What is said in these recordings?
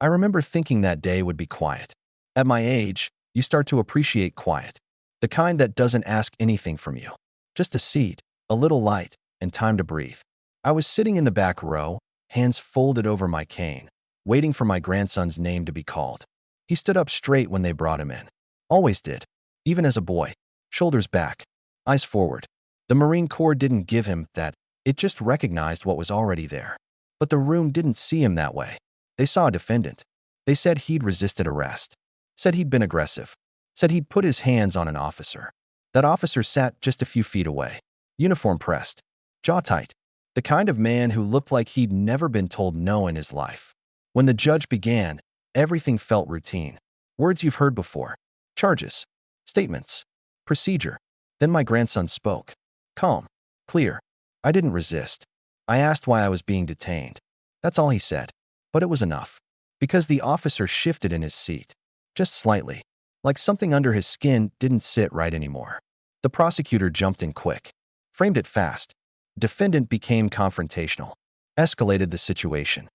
I remember thinking that day would be quiet. At my age, you start to appreciate quiet. The kind that doesn't ask anything from you. Just a seat, a little light, and time to breathe. I was sitting in the back row, hands folded over my cane, waiting for my grandson's name to be called. He stood up straight when they brought him in. Always did. Even as a boy. Shoulders back, eyes forward. The Marine Corps didn't give him that. It just recognized what was already there. But the room didn't see him that way. They saw a defendant. They said he'd resisted arrest. Said he'd been aggressive. Said he'd put his hands on an officer. That officer sat just a few feet away. Uniform pressed. Jaw tight. The kind of man who looked like he'd never been told no in his life. When the judge began, everything felt routine. Words you've heard before. Charges. Statements. Procedure. Then my grandson spoke. Calm. Clear. I didn't resist. I asked why I was being detained. That's all he said. But it was enough. Because the officer shifted in his seat. Just slightly. Like something under his skin didn't sit right anymore. The prosecutor jumped in quick. Framed it fast. Defendant became confrontational. Escalated the situation.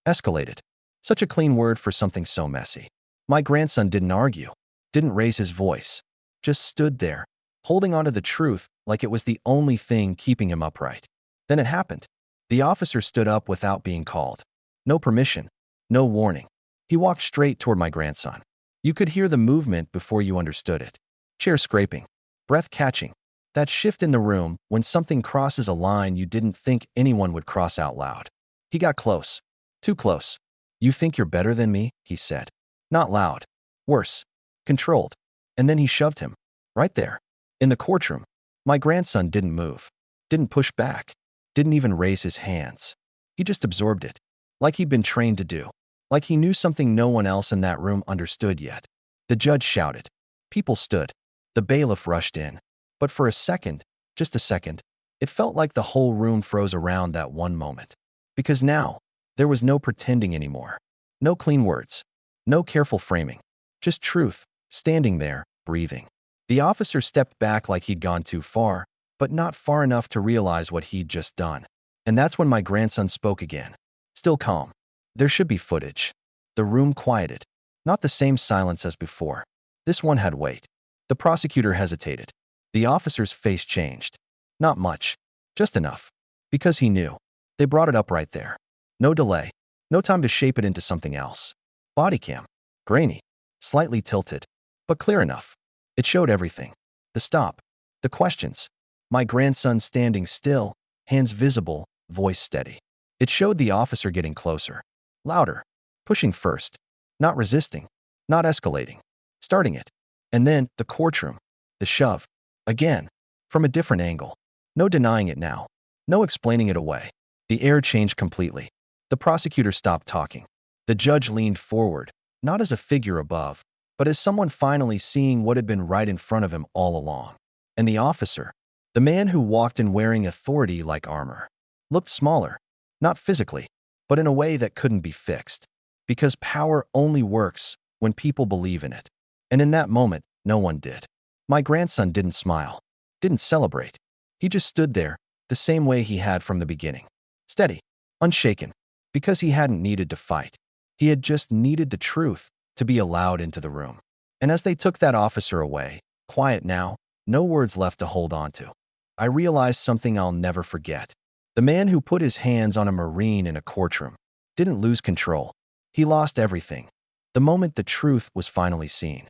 Escalated. Such a clean word for something so messy. My grandson didn't argue. Didn't raise his voice. Just stood there, holding onto the truth like it was the only thing keeping him upright. Then it happened. The officer stood up without being called. No permission. No warning. He walked straight toward my grandson. You could hear the movement before you understood it. Chair scraping. Breath catching. That shift in the room when something crosses a line you didn't think anyone would cross out loud. He got close. Too close. You think you're better than me? He said. Not loud. Worse. Controlled. And then he shoved him. Right there. In the courtroom. My grandson didn't move. Didn't push back. Didn't even raise his hands. He just absorbed it. Like he'd been trained to do. Like he knew something no one else in that room understood yet. The judge shouted. People stood. The bailiff rushed in. But for a second, just a second, it felt like the whole room froze around that one moment. Because now, there was no pretending anymore. No clean words. No careful framing. Just truth, standing there, breathing. The officer stepped back like he'd gone too far, but not far enough to realize what he'd just done. And that's when my grandson spoke again. Still calm. There should be footage. The room quieted. Not the same silence as before. This one had weight. The prosecutor hesitated. The officer's face changed. Not much. Just enough. Because he knew. They brought it up right there. No delay. No time to shape it into something else. Body cam. Grainy. Slightly tilted. But clear enough. It showed everything. The stop. The questions. My grandson standing still, hands visible, voice steady. It showed the officer getting closer. Louder. Pushing first. Not resisting. Not escalating. Starting it. And then, the courtroom. The shove. Again. From a different angle. No denying it now. No explaining it away. The air changed completely. The prosecutor stopped talking. The judge leaned forward, not as a figure above, but as someone finally seeing what had been right in front of him all along. And the officer, the man who walked in wearing authority like armor, looked smaller. Not physically, but in a way that couldn't be fixed. Because power only works when people believe in it. And in that moment, no one did. My grandson didn't smile. Didn't celebrate. He just stood there, the same way he had from the beginning. Steady. Unshaken. Because he hadn't needed to fight. He had just needed the truth to be allowed into the room. And as they took that officer away, quiet now, no words left to hold on to, I realized something I'll never forget. The man who put his hands on a Marine in a courtroom didn't lose control. He lost everything. The moment the truth was finally seen.